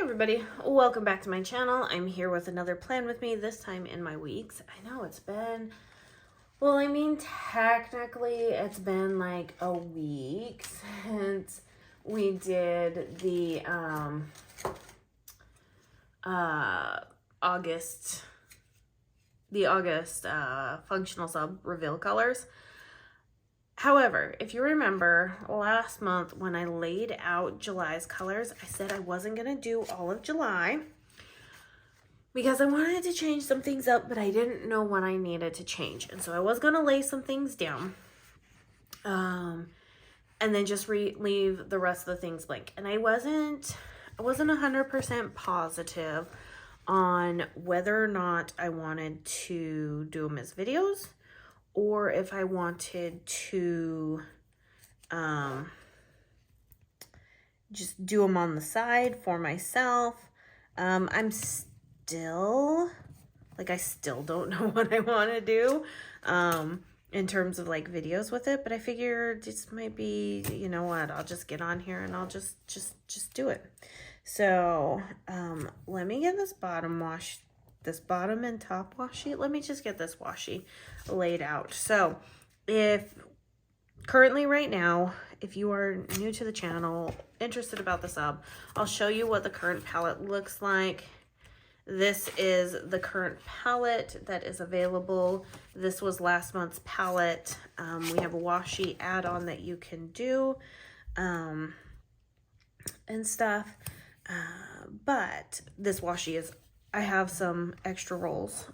everybody, welcome back to my channel. I'm here with another plan with me, this time in my weeks. I know it's been, well, I mean, technically it's been like a week since we did the August functional sub reveal colors. However, if you remember last month when I laid out July's colors, I said I wasn't going to do all of July because I wanted to change some things up, but I didn't know what I needed to change. And so I was going to lay some things down and then just leave the rest of the things blank. And I wasn't 100% positive on whether or not I wanted to do them as videos, or if I wanted to just do them on the side for myself. I'm still, I still don't know what I want to do in terms of like videos with it, but I figured this might be, you know what, I'll just get on here and I'll just do it. So let me get this bottom and top washi. Let me just get this washi laid out. So if currently right now, if you are new to the channel, interested about the sub, I'll show you what the current palette looks like. This is the current palette that is available. This was last month's palette. We have a washi add-on that you can do and stuff. But this washi is, I have some extra rolls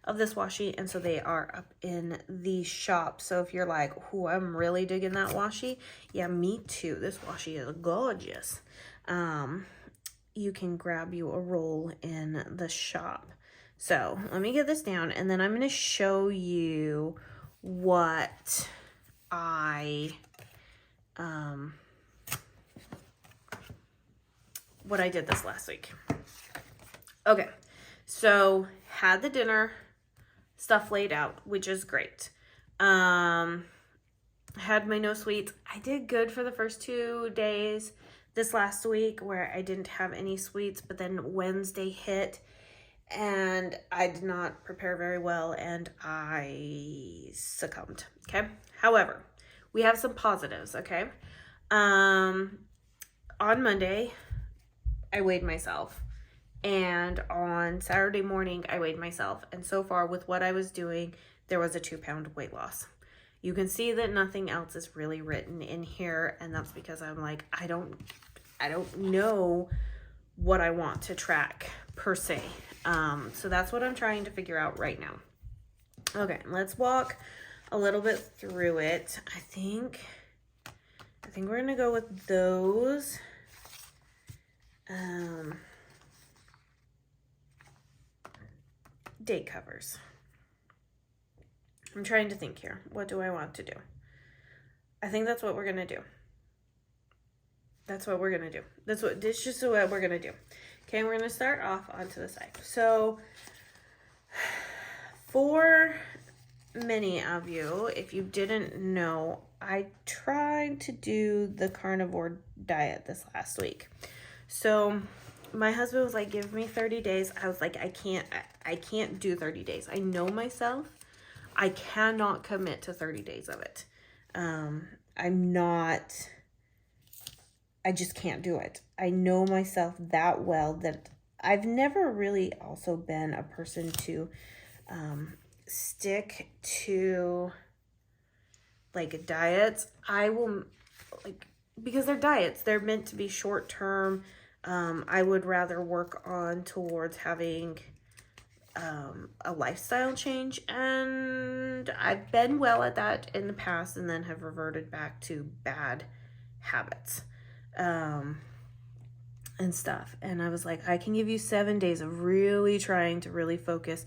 of this washi, and so they are up in the shop. So if you're like, "Ooh, I'm really digging that washi," yeah, me too. This washi is gorgeous. You can grab you a roll in the shop. So let me get this down, and then I'm going to show you what I did this last week. Okay, so had the dinner stuff laid out, which is great. Had my no sweets. I did good for the first 2 days this last week where I didn't have any sweets, but then Wednesday hit and I did not prepare very well and I succumbed. Okay. However, we have some positives. Okay. On Monday, I weighed myself. And on Saturday morning, I weighed myself. And so far with what I was doing, there was a 2-pound weight loss. You can see that nothing else is really written in here. And that's because I'm like, I don't know what I want to track per se. So that's what I'm trying to figure out right now. Okay, let's walk a little bit through it. I think we're going to go with those. Date covers. I'm trying to think here. What do I want to do? I think that's what we're going to do. That's what we're going to do. This just what we're going to do. Okay, we're going to start off onto the side. So for many of you, if you didn't know, I tried to do the carnivore diet this last week. So my husband was like, give me 30 days. I was like, I can't do 30 days. I know myself. I cannot commit to 30 days of it. I just can't do it. I know myself that well that I've never really also been a person to stick to like diets. I will because they're diets. They're meant to be short term. I would rather work on towards having a lifestyle change, and I've been well at that in the past and then have reverted back to bad habits and stuff. And I was like, I can give you 7 days of really trying to really focus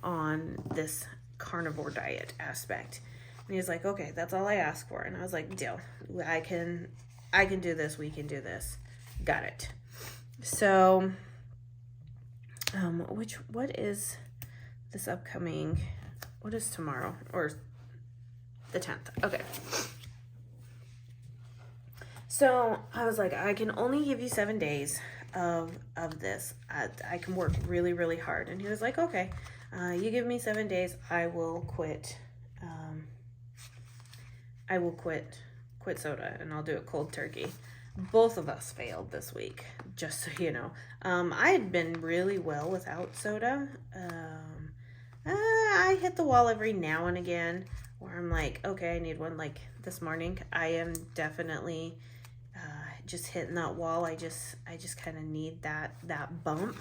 on this carnivore diet aspect. And he's like, okay, that's all I ask for. And I was like, deal. I can do this. We can do this. Got it. So, what is this upcoming, what is tomorrow? Or the 10th. Okay. So I was like, I can only give you 7 days. of this. I can work really, really hard. And he was like, okay, you give me 7 days, I will quit. I will quit soda, and I'll do it cold turkey. Both of us failed this week, just so you know. I had been really well without soda. I hit the wall every now and again where I'm like, okay, I need one. Like this morning, I am definitely just hitting that wall. I just kind of need that bump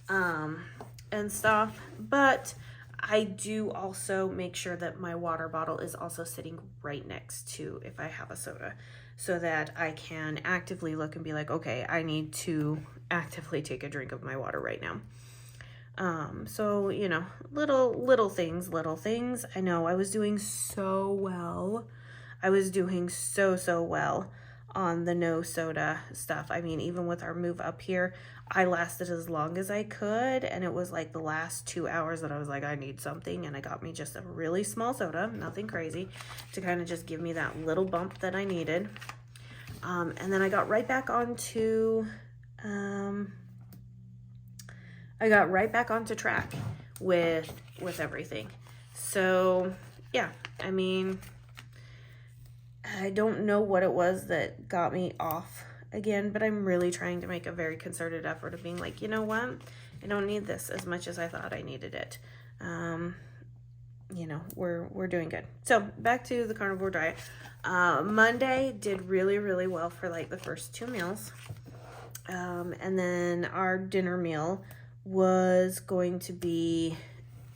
and stuff. But I do also make sure that my water bottle is also sitting right next to if I have a soda, so that I can actively look and be like, okay, I need to actively take a drink of my water right now. So, you know, little things. I know I was doing so well. I was doing so well on the no soda stuff. I mean, even with our move up here, I lasted as long as I could, and it was like the last 2 hours that I was like, I need something, and I got me just a really small soda, nothing crazy, to kind of just give me that little bump that I needed. And then I got right back onto track with everything. So yeah, I mean, I don't know what it was that got me off again, but I'm really trying to make a very concerted effort of being like, you know what, I don't need this as much as I thought I needed it. You know, we're doing good. So back to the carnivore diet. Monday did really well for like the first 2 meals. And then our dinner meal was going to be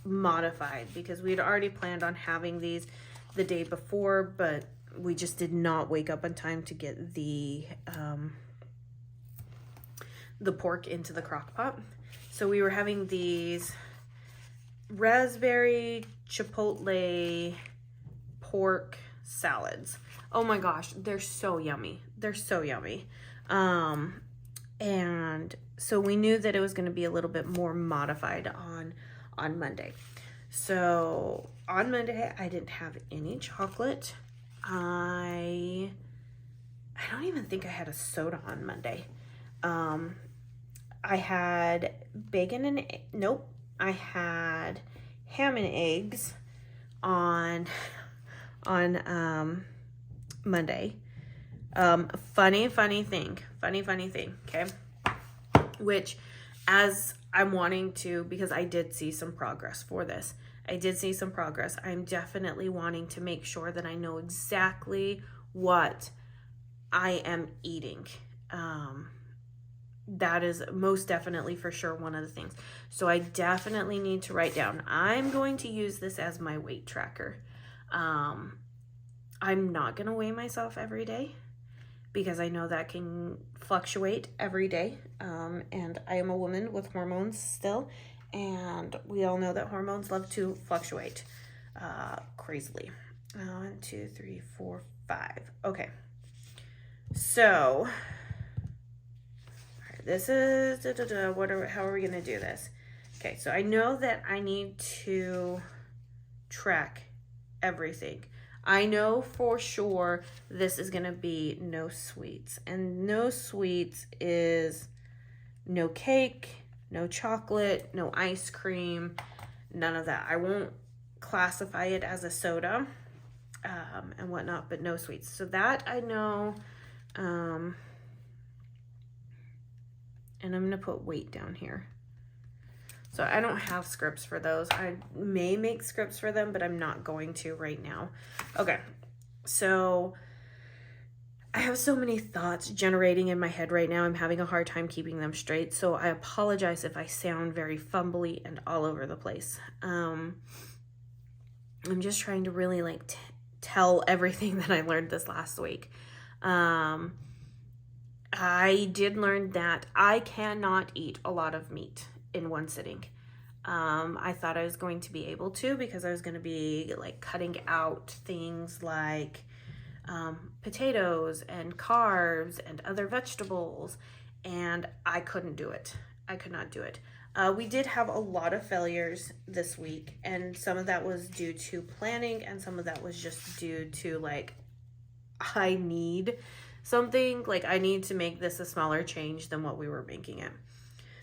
modified because we'd already planned on having these the day before, but we just did not wake up in time to get the pork into the crock pot. So we were having these raspberry chipotle pork salads. Oh my gosh, they're so yummy. They're so yummy. And so we knew that it was going to be a little bit more modified on Monday. So on Monday, I didn't have any chocolate. I don't even think I had a soda on Monday. I had bacon and nope. I had ham and eggs on Monday. Funny thing, okay? Which, as I'm wanting to, because I did see some progress for this. I'm definitely wanting to make sure that I know exactly what I am eating. That is most definitely for sure one of the things. So I definitely need to write down. I'm going to use this as my weight tracker. I'm not going to weigh myself every day because I know that can fluctuate every day. And I am a woman with hormones still. And we all know that hormones love to fluctuate crazily. 1, 2, 3, 4, 5. Okay. So this is, how are we going to do this? Okay, so I know that I need to track everything. I know for sure this is going to be no sweets. And no sweets is no cake, no chocolate, no ice cream, none of that. I won't classify it as a soda and whatnot, but no sweets. So that I know. And I'm going to put weight down here. So I don't have scripts for those. I may make scripts for them, but I'm not going to right now. Okay, so I have so many thoughts generating in my head right now. I'm having a hard time keeping them straight. So I apologize if I sound very fumbly and all over the place. I'm just trying to really like tell everything that I learned this last week. I did learn that I cannot eat a lot of meat in one sitting. I thought I was going to be able to because I was going to be like cutting out things like potatoes and carbs and other vegetables, and I couldn't do it. I could not do it. We did have a lot of failures this week, and some of that was due to planning and some of that was just due to like I need something like I need to make this a smaller change than what we were making it.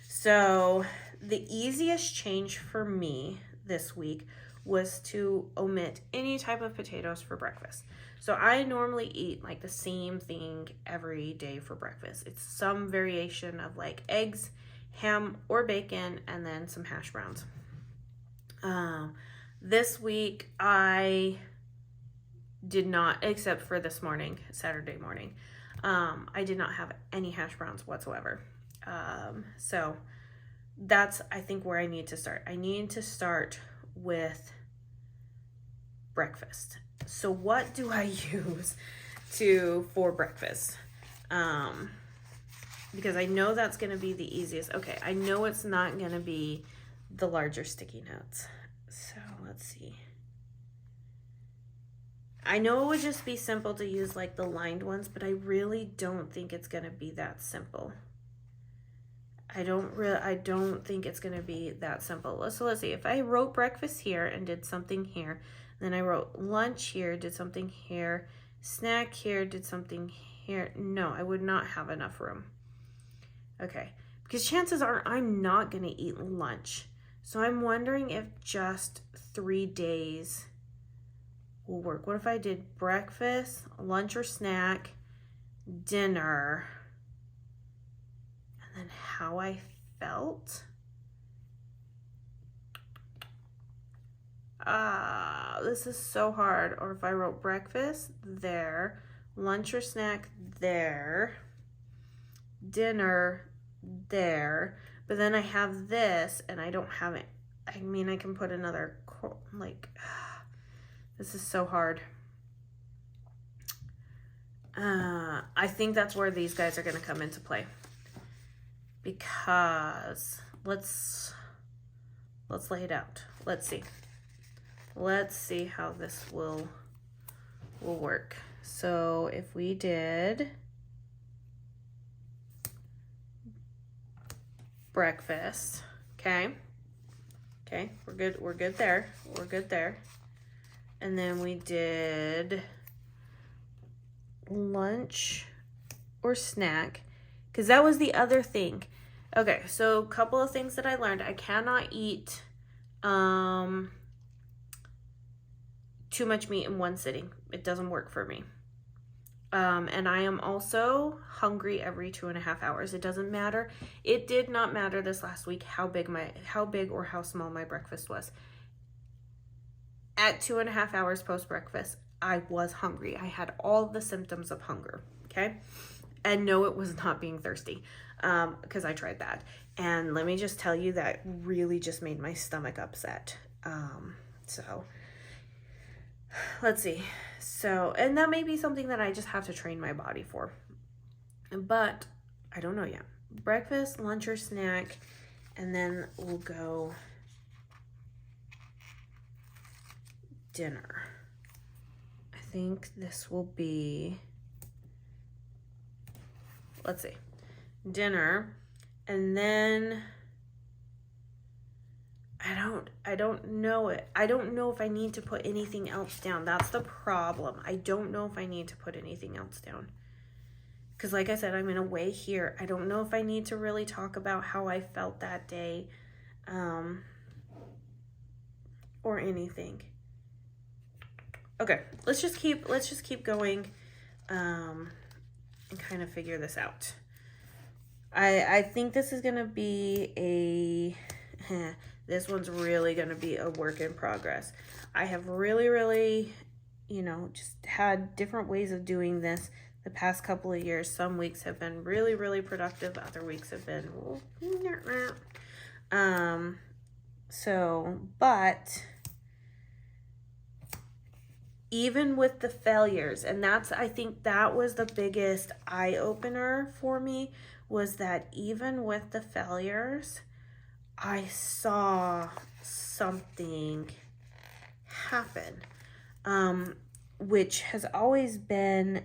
So the easiest change for me this week was to omit any type of potatoes for breakfast. So I normally eat like the same thing every day for breakfast. It's some variation of like eggs, ham or bacon, and then some hash browns. This week I did not, except for this morning, Saturday morning, I did not have any hash browns whatsoever. So that's, I think, where I need to start. I need to start with breakfast. So what do I use for breakfast? Because I know that's going to be the easiest. Okay, I know it's not going to be the larger sticky notes. So let's see. I know it would just be simple to use like the lined ones, but I really don't think it's going to be that simple. I don't think it's going to be that simple. So let's see. If I wrote breakfast here and did something here, then I wrote lunch here, did something here, snack here, did something here. No, I would not have enough room. Okay, because chances are I'm not going to eat lunch. So I'm wondering if just 3 days will work. What if I did breakfast, lunch or snack, dinner, and then how I felt? This is so hard. Or if I wrote breakfast there, lunch or snack there, dinner there, but then I have this and I don't have it. I mean, I can put another, like, this is so hard. I think that's where these guys are going to come into play, because let's lay it out. Let's see how this will work. So if we did breakfast, okay, we're good there. And then we did lunch or snack, because that was the other thing. Okay, so a couple of things that I learned. I cannot eat too much meat in one sitting. It doesn't work for me. And I am also hungry every 2.5 hours. It doesn't matter. It did not matter this last week how big or how small my breakfast was. At 2.5 hours post-breakfast, I was hungry. I had all the symptoms of hunger, okay? And no, it was not being thirsty, because I tried that. And let me just tell you, that really just made my stomach upset. So let's see. So, and that may be something that I just have to train my body for. But I don't know yet. Breakfast, lunch, or snack, and then we'll go dinner. I think this will be, let's see, dinner, and then I don't know it. I don't know if I need to put anything else down. That's the problem. I don't know if I need to put anything else down. Because like I said, I'm in a way here. I don't know if I need to really talk about how I felt that day, or anything. Okay, let's just keep going, and kind of figure this out. I think this is gonna be this one's really gonna be a work in progress. I have really, just had different ways of doing this the past couple of years. Some weeks have been really productive. Other weeks have been, but even with the failures, and I think that was the biggest eye-opener for me, was that even with the failures, I saw something happen, which has always been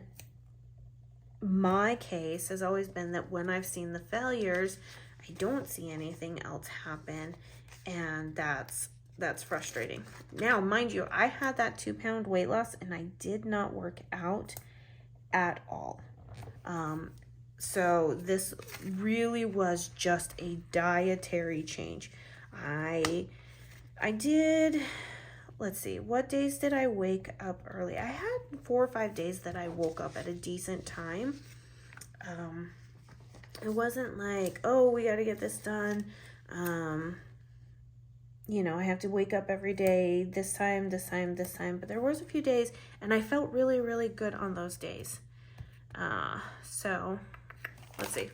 my case, has always been that when I've seen the failures, I don't see anything else happen, and that's frustrating. Now, mind you, I had that 2-pound weight loss and I did not work out at all. So this really was just a dietary change. I did, let's see, what days did I wake up early? I had 4 or 5 days that I woke up at a decent time. It wasn't like, oh, we got to get this done. You know, I have to wake up every day, this time, but there was a few days, and I felt really, really good on those days. So let's see.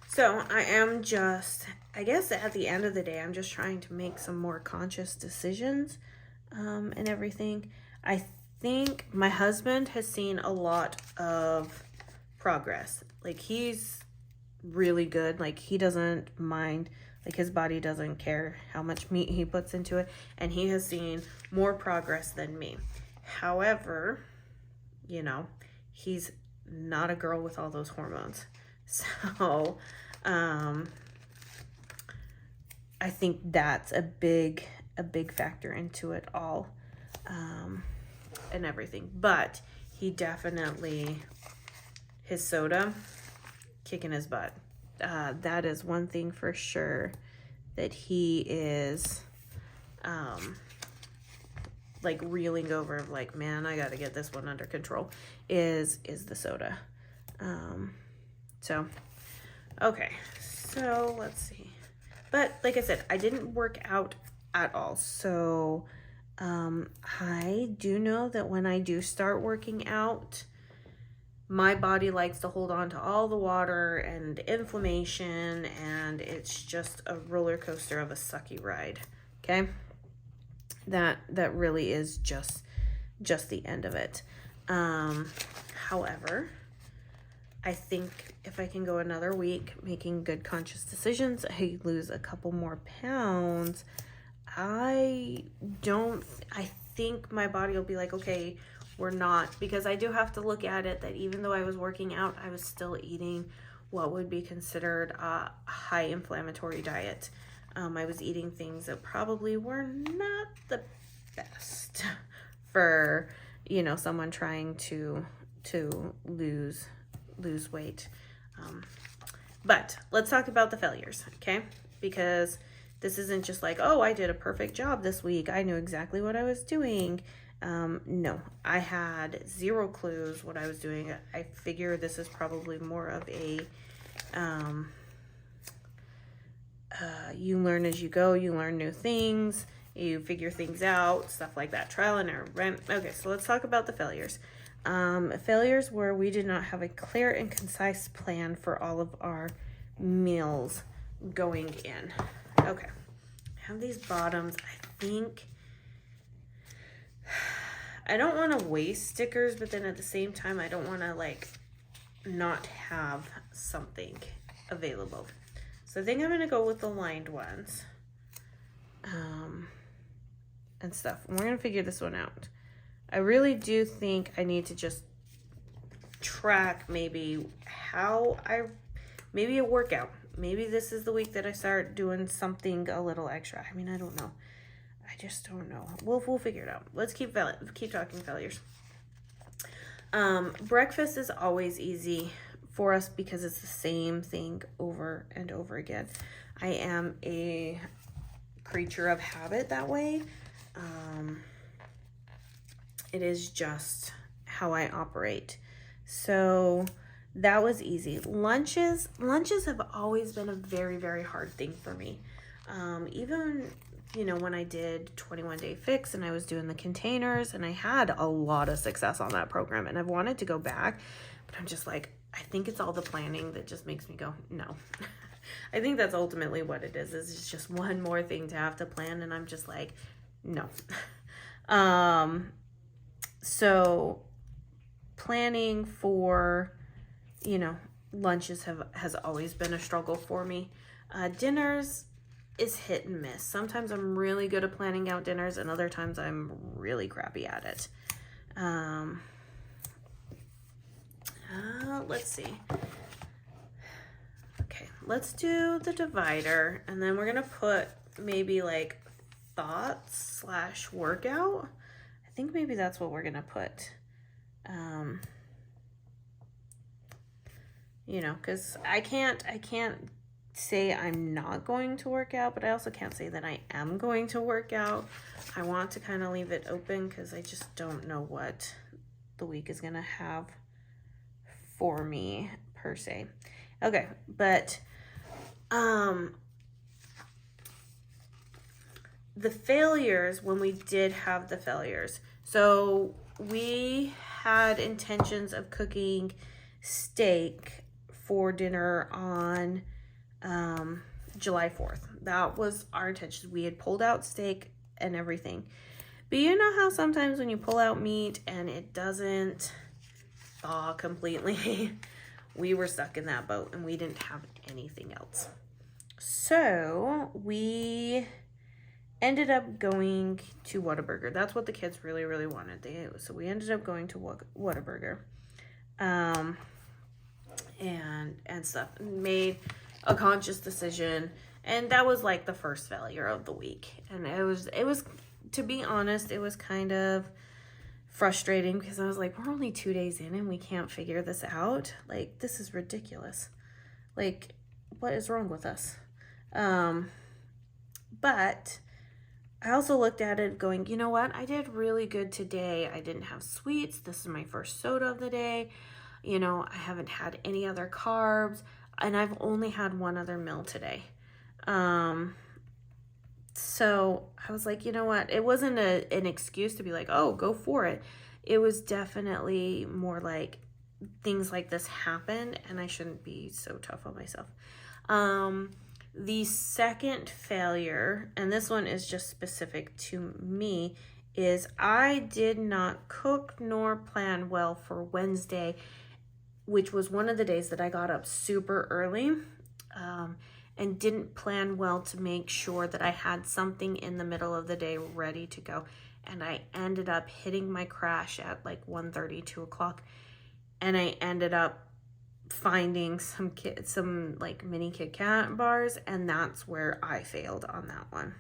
So I am just, I guess at the end of the day, I'm just trying to make some more conscious decisions, and everything. I think my husband has seen a lot of progress. Like, he's really good. Like, he doesn't mind. Like, his body doesn't care how much meat he puts into it. And he has seen more progress than me. However, you know, he's not a girl with all those hormones. So, I think that's a big factor into it all, and everything. But he definitely, his soda, kicking his butt. That is one thing for sure that he is, like reeling over of like, man, I got to get this one under control, is the soda. So, okay, so let's see. But like I said, I didn't work out at all. So, I do know that when I do start working out, my body likes to hold on to all the water and inflammation, and it's just a roller coaster of a sucky ride. Okay? That really is just the end of it. However, I think if I can go another week making good conscious decisions, I lose a couple more pounds. I think my body will be like, okay, we're not, because I do have to look at it that even though I was working out, I was still eating what would be considered a high inflammatory diet. I was eating things that probably were not the best for, you know, someone trying to lose weight. But let's talk about the failures, okay? Because this isn't just like, oh, I did a perfect job this week, I knew exactly what I was doing. No, I had zero clues what I was doing. I figure this is probably more of a, you learn as you go, you learn new things, you figure things out, stuff like that, trial and error, right? Okay, so let's talk about the failures. Failures where we did not have a clear and concise plan for all of our meals going in. Okay, I have these bottoms. I think I don't want to waste stickers, but then at the same time, I don't want to like not have something available. So I think I'm going to go with the lined ones, and stuff. And we're going to figure this one out. I really do think I need to just track maybe maybe a workout. Maybe this is the week that I start doing something a little extra. I mean, I don't know. I just don't know. We'll figure it out. Let's keep talking failures. Breakfast is always easy for us because it's the same thing over and over again. I am a creature of habit that way. It is just how I operate. So that was easy. Lunches have always been a very, very hard thing for me. Even, you know, when I did 21-day fix and I was doing the containers, and I had a lot of success on that program, and I've wanted to go back, but I'm just like, I think it's all the planning that just makes me go, no. I think that's ultimately what it is. It's just one more thing to have to plan, and I'm just like, no. So planning for, you know, lunches has always been a struggle for me. Dinners is hit and miss. Sometimes I'm really good at planning out dinners, and other times I'm really crappy at it. Let's see. Okay, let's do the divider, and then we're gonna put maybe like thoughts / workout. I think maybe that's what we're gonna put. you know, because I can't say I'm not going to work out, but I also can't say that I am going to work out. I want to kind of leave it open because I just don't know what the week is going to have for me per se. Okay, but the failures, when we did have the failures, so we had intentions of cooking steak for dinner on July 4th. That was our intention. We had pulled out steak and everything. But you know how sometimes when you pull out meat and it doesn't thaw completely? We were stuck in that boat and we didn't have anything else. So we ended up going to Whataburger. That's what the kids really, really wanted. So we ended up going to Whataburger. And stuff. Made a conscious decision, and that was like the first failure of the week. And it was to be honest, it was kind of frustrating because I was like, we're only 2 days in and we can't figure this out. Like, this is ridiculous. Like, what is wrong with us? But I also looked at it going, you know what? I did really good today. I didn't have sweets. This is my first soda of the day. You know, I haven't had any other carbs, and I've only had one other meal today. So I was like, you know what? It wasn't an excuse to be like, oh, go for it. It was definitely more like things like this happen, and I shouldn't be so tough on myself. The second failure, and this one is just specific to me, is I did not cook nor plan well for Wednesday, which was one of the days that I got up super early, and didn't plan well to make sure that I had something in the middle of the day ready to go. And I ended up hitting my crash at like 1:30, 2 o'clock, and I ended up finding some like mini Kit Kat bars, and that's where I failed on that one.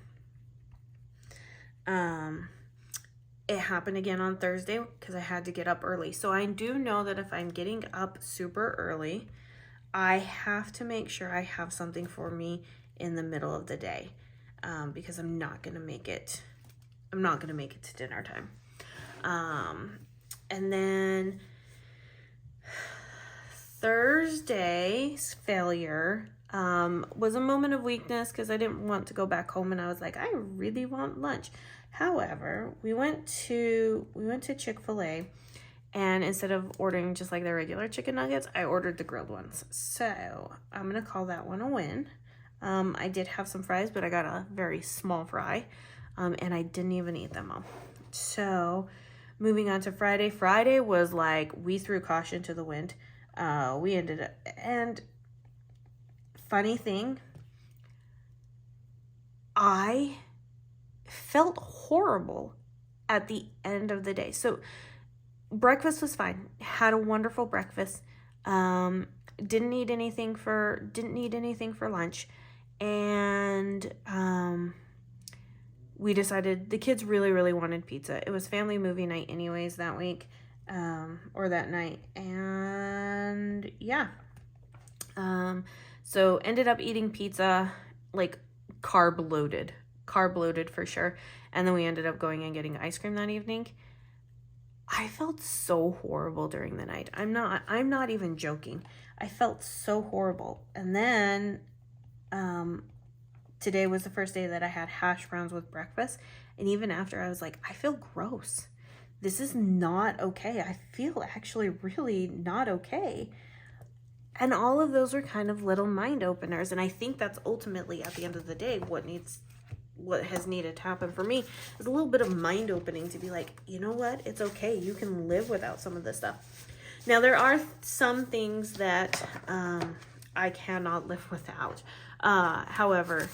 It happened again on Thursday because I had to get up early. So I do know that if I'm getting up super early, I have to make sure I have something for me in the middle of the day, because I'm not gonna make it to dinner time. And then Thursday's failure was a moment of weakness because I didn't want to go back home, and I was like, I really want lunch. However, we went to Chick-fil-A, and instead of ordering just like the regular chicken nuggets, I ordered the grilled ones. So I'm gonna call that one a win. I did have some fries, but I got a very small fry, and I didn't even eat them all. So moving on to Friday. Friday was like, we threw caution to the wind. We ended up, and funny thing, I felt horrible at the end of the day. So breakfast was fine. Had a wonderful breakfast. Didn't need anything for lunch. And we decided the kids really, really wanted pizza. It was family movie night anyways that week, or that night. And yeah. So ended up eating pizza, like carb loaded for sure. And then we ended up going and getting ice cream that evening. I felt so horrible during the night. I'm not even joking. I felt so horrible. And then today was the first day that I had hash browns with breakfast. And even after, I was like, I feel gross. This is not okay. I feel actually really not okay. And all of those were kind of little mind openers. And I think that's ultimately, at the end of the day, what has needed to happen for me is a little bit of mind opening to be like, you know what? It's okay. You can live without some of this stuff. Now, there are some things that I cannot live without. However,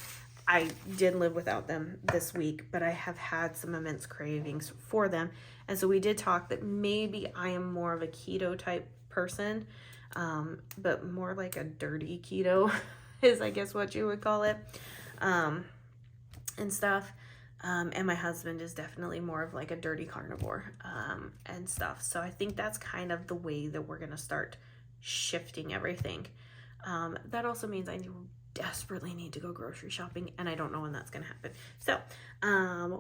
I did live without them this week, but I have had some immense cravings for them. And so we did talk that maybe I am more of a keto type person, but more like a dirty keto is, I guess, what you would call it, and stuff. And my husband is definitely more of like a dirty carnivore, and stuff. So I think that's kind of the way that we're going to start shifting everything. That also means I desperately need to go grocery shopping, and I don't know when that's going to happen. So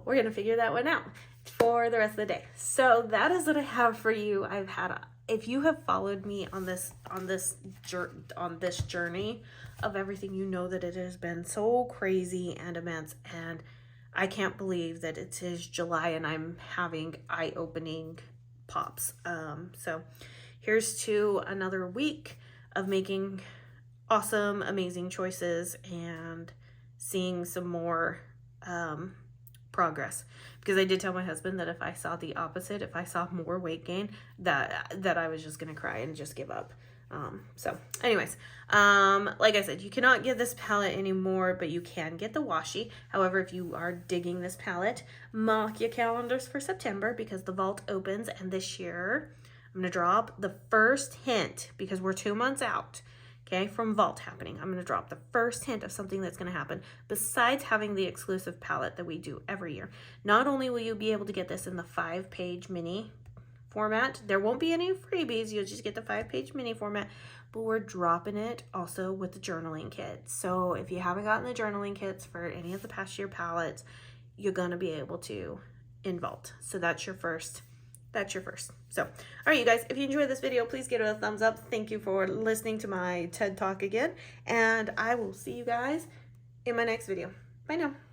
we're going to figure that one out for the rest of the day. So that is what I have for you. If you have followed me on this journey of everything, you know that it has been so crazy and immense, and I can't believe that it is July and I'm having eye-opening pops. So here's to another week of making awesome, amazing choices and seeing some more progress. Because I did tell my husband that if I saw the opposite, if I saw more weight gain, that I was just gonna cry and just give up. So anyways, like I said, you cannot get this palette anymore, but you can get the washi. However, if you are digging this palette, mark your calendars for September, because the vault opens, and this year I'm gonna drop the first hint, because we're 2 months out, okay, from vault happening. I'm going to drop the first hint of something that's going to happen besides having the exclusive palette that we do every year. Not only will you be able to get this in the 5-page mini format, there won't be any freebies, you'll just get the 5-page mini format, but we're dropping it also with the journaling kits. So if you haven't gotten the journaling kits for any of the past year palettes, you're going to be able to in vault. So that's your first. So, all right, you guys, if you enjoyed this video, please give it a thumbs up. Thank you for listening to my TED Talk again, and I will see you guys in my next video. Bye now.